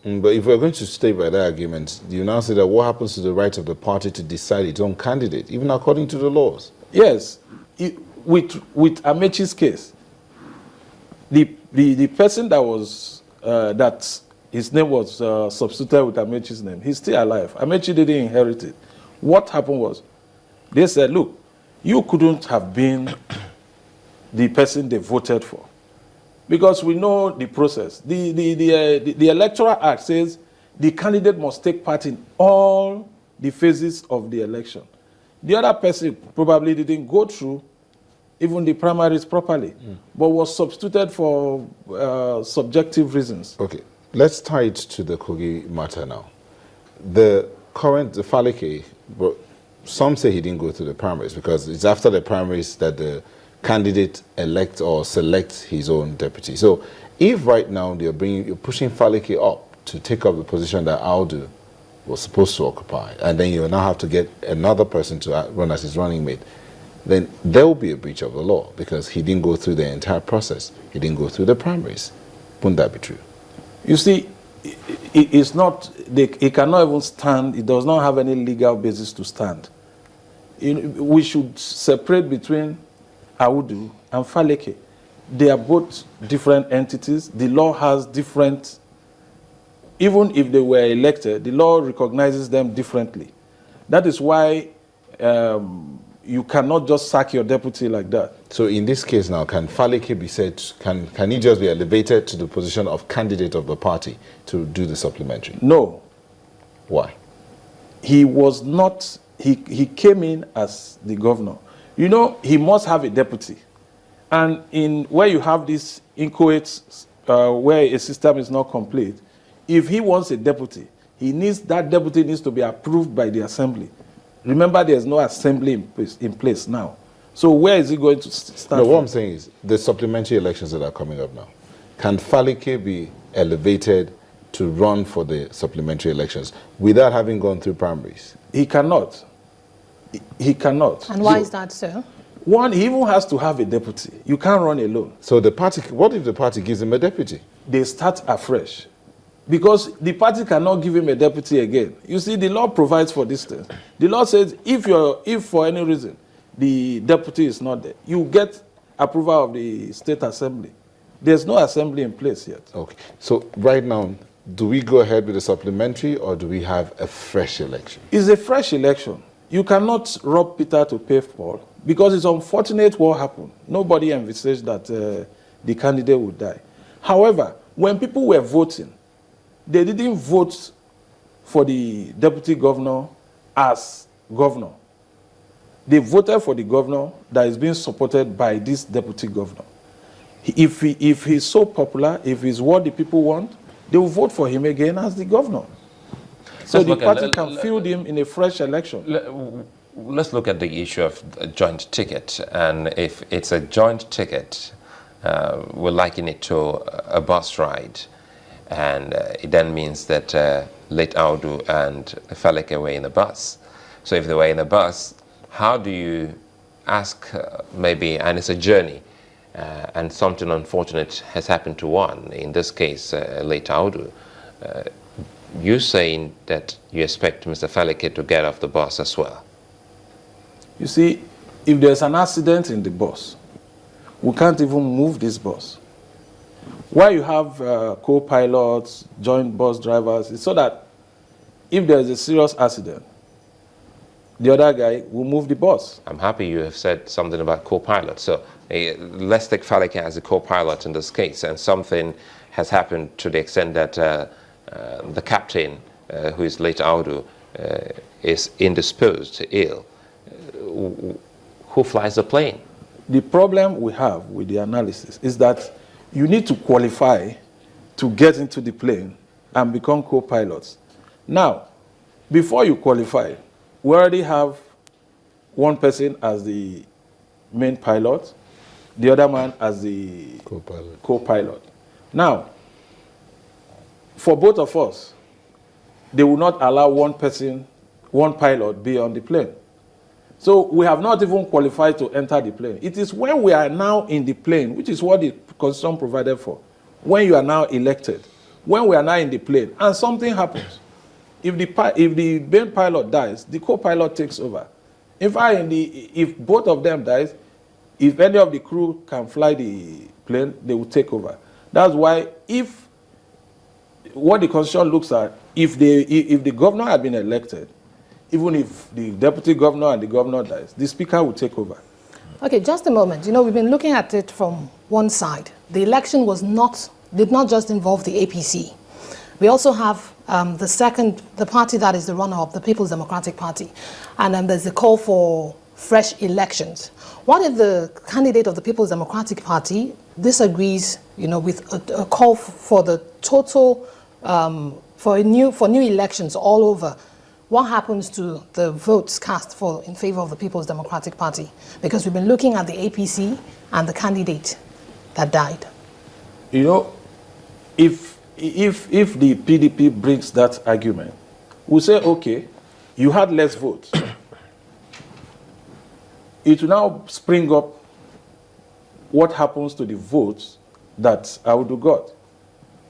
But if we're going to stay by that argument, you now say that what happens to the right of the party to decide its own candidate, even according to the laws? Yes. With Amechi's case, the person that was, that his name was substituted with Amechi's name, he's still alive. Amechi didn't inherit it. What happened was, they said, look, you couldn't have been the person they voted for. Because we know the process. The Electoral Act says the candidate must take part in all the phases of the election. The other person probably didn't go through even the primaries properly, but was substituted for subjective reasons. Okay, let's tie it to the Kogi matter now. The Falike, some say he didn't go through the primaries because it's after the primaries that the candidate elect or select his own deputy. So if right now you're pushing Falike up to take up the position that Audu was supposed to occupy, and then you now have to get another person to run as his running mate, then there will be a breach of the law because he didn't go through the entire process. He didn't go through the primaries. Wouldn't that be true? You see, it's not, it cannot even stand, it does not have any legal basis to stand. We should separate between Audu and Faleke. They are both different entities. The law has different, even if they were elected, the law recognizes them differently. That is why you cannot just sack your deputy like that. So in this case now, can Faleke be said, can he just be elevated to the position of candidate of the party to do the supplementary? No. Why? He was not, he came in as the governor. You know, he must have a deputy. And in where you have this inchoate, where a system is not complete, if he wants a deputy, that deputy needs to be approved by the assembly. Remember, there's no assembly in place now. So where is he going to start? No, what I'm saying is the supplementary elections that are coming up now. Can Falike be elevated to run for the supplementary elections without having gone through primaries? He cannot. He cannot. And why is that so? One, he even has to have a deputy. You can't run alone. So the party, what if the party gives him a deputy? They start afresh. Because the party cannot give him a deputy again. You see, the law provides for this thing. The law says if for any reason the deputy is not there, you get approval of the state assembly. There's no assembly in place yet. Okay. So right now, do we go ahead with the supplementary or do we have a fresh election? It's a fresh election. You cannot rob Peter to pay Paul because it's unfortunate what happened. Nobody envisaged that the candidate would die. However, when people were voting, they didn't vote for the deputy governor as governor. They voted for the governor that is being supported by this deputy governor. If he's so popular, if he's what the people want, they will vote for him again as the governor. So the party can field him in a fresh election. Let's look at the issue of a joint ticket. And if it's a joint ticket, we'll liken it to a bus ride. And it then means that late Audu and Faleke were in a bus. So if they were in a bus, how do you ask maybe, and it's a journey, and something unfortunate has happened to one, in this case, late Audu. You're saying that you expect Mr. Faleke to get off the bus as well? You see, if there's an accident in the bus, we can't even move this bus. Why you have co-pilots, joint bus drivers, is so that if there is a serious accident, the other guy will move the bus. I'm happy you have said something about co-pilot. So let's take Faleke as a co-pilot in this case, and something has happened to the extent that the captain, who is late Audu, is indisposed, ill. Who flies the plane? The problem we have with the analysis is that you need to qualify to get into the plane and become co-pilots. Now, before you qualify, we already have one person as the main pilot, the other man as the co-pilot. Now, for both of us, they will not allow one person, one pilot, be on the plane. So we have not even qualified to enter the plane. It is when we are now in the plane, which is what the Constitution provided for, when you are now elected, when we are now in the plane and something happens, if the main pilot dies, the co-pilot takes over. In fact, if both of them dies, if any of the crew can fly the plane, they will take over. That's why if what the constitution looks at, if the governor had been elected, even if the deputy governor and the governor dies, the speaker will take over. Okay, just a moment. We've been looking at it from one side. The election did not just involve the APC. We also have the party that is the runner-up, the People's Democratic Party. And then there's a call for fresh elections. What if the candidate of the People's Democratic Party disagrees, with a call for the total, for new elections all over? What happens to the votes cast in favor of the People's Democratic Party? Because we've been looking at the APC and the candidate that died. If the PDP brings that argument, we'll say, okay, you had less votes. It will now spring up what happens to the votes that Audu got.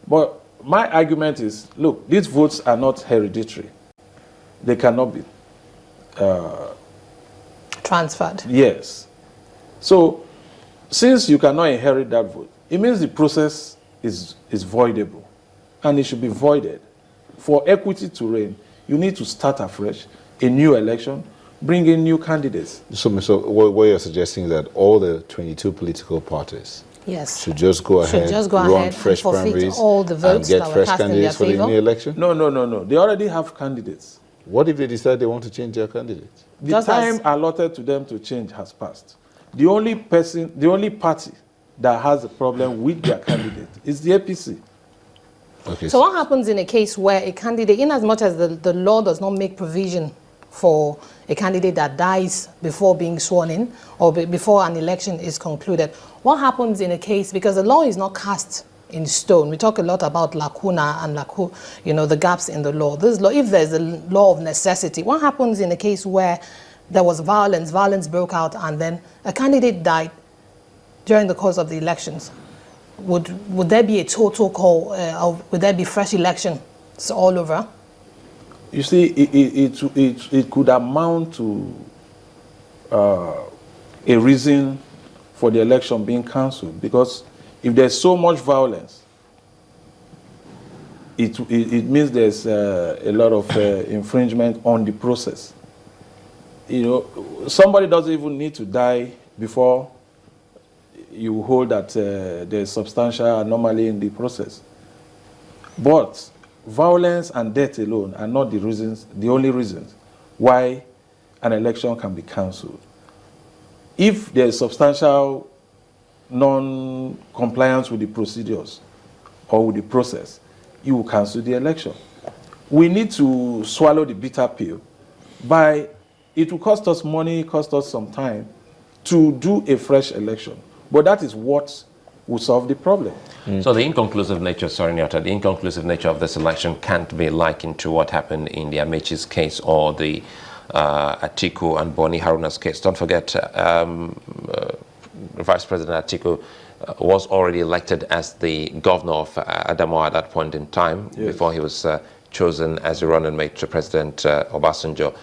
But my argument is, look, these votes are not hereditary. They cannot be transferred. Yes. So, since you cannot inherit that vote, it means the process is voidable, and it should be voided. For equity to reign, you need to start afresh, a new election, bring in new candidates. So what you're suggesting is that all the 22 political parties should just go ahead, run fresh primaries, all the votes and get fresh candidates for the new election? No. They already have candidates. What if they decide they want to change their candidates? The time allotted to them to change has passed. The only party that has a problem with their candidate is the APC. Okay. So what happens in a case where a candidate, in as much as the law does not make provision for a candidate that dies before being sworn in or before an election is concluded, what happens in a case, because the law is not cast in stone. We talk a lot about lacuna and the gaps in the law. This law, if there's a law of necessity, what happens in a case where there was violence broke out, and then a candidate died during the course of the elections? Would there be a total call, or would there be fresh elections all over? You see, it could amount to a reason for the election being cancelled, because if there's so much violence, it means there's a lot of infringement on the process. Somebody doesn't even need to die before you hold that there's substantial anomaly in the process. But violence and death alone are not the only reasons why an election can be cancelled. If there's substantial non-compliance with the procedures or with the process, you will cancel the election. We need to swallow the bitter pill it will cost us money, cost us some time to do a fresh election. But that is what will solve the problem. So the inconclusive nature of this election can't be likened to what happened in the Amechi's case or the Atiku and Boni Haruna's case. Don't forget, Vice President Atiku was already elected as the governor of Adamawa at that point in time, before he was chosen as a running mate to President Obasanjo.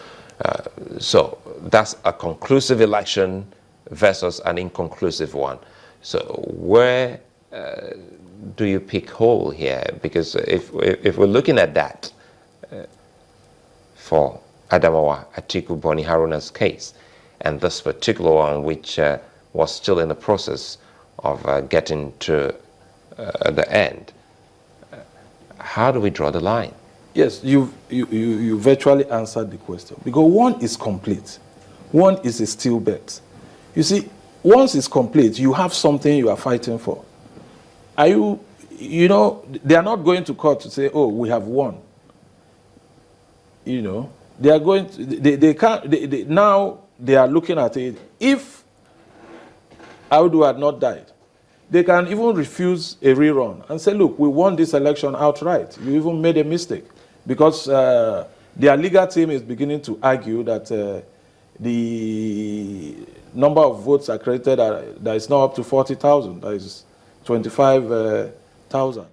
So that's a conclusive election versus an inconclusive one. So where do you pick hole here? Because if we're looking at that for Adamawa, Atiku Boni Haruna's case, and this particular one, which was still in the process of getting to the end, how do we draw the line? Yes, you virtually answered the question. Because one is complete. One is a still bet. You see, once it's complete, you have something you are fighting for. They are not going to court to say, oh, we have won. They are going to, now they are looking at it. If Audu had not died, they can even refuse a rerun and say, look, we won this election outright. You even made a mistake. Because their legal team is beginning to argue that the number of votes accredited that is now up to 40,000, that is 25,000.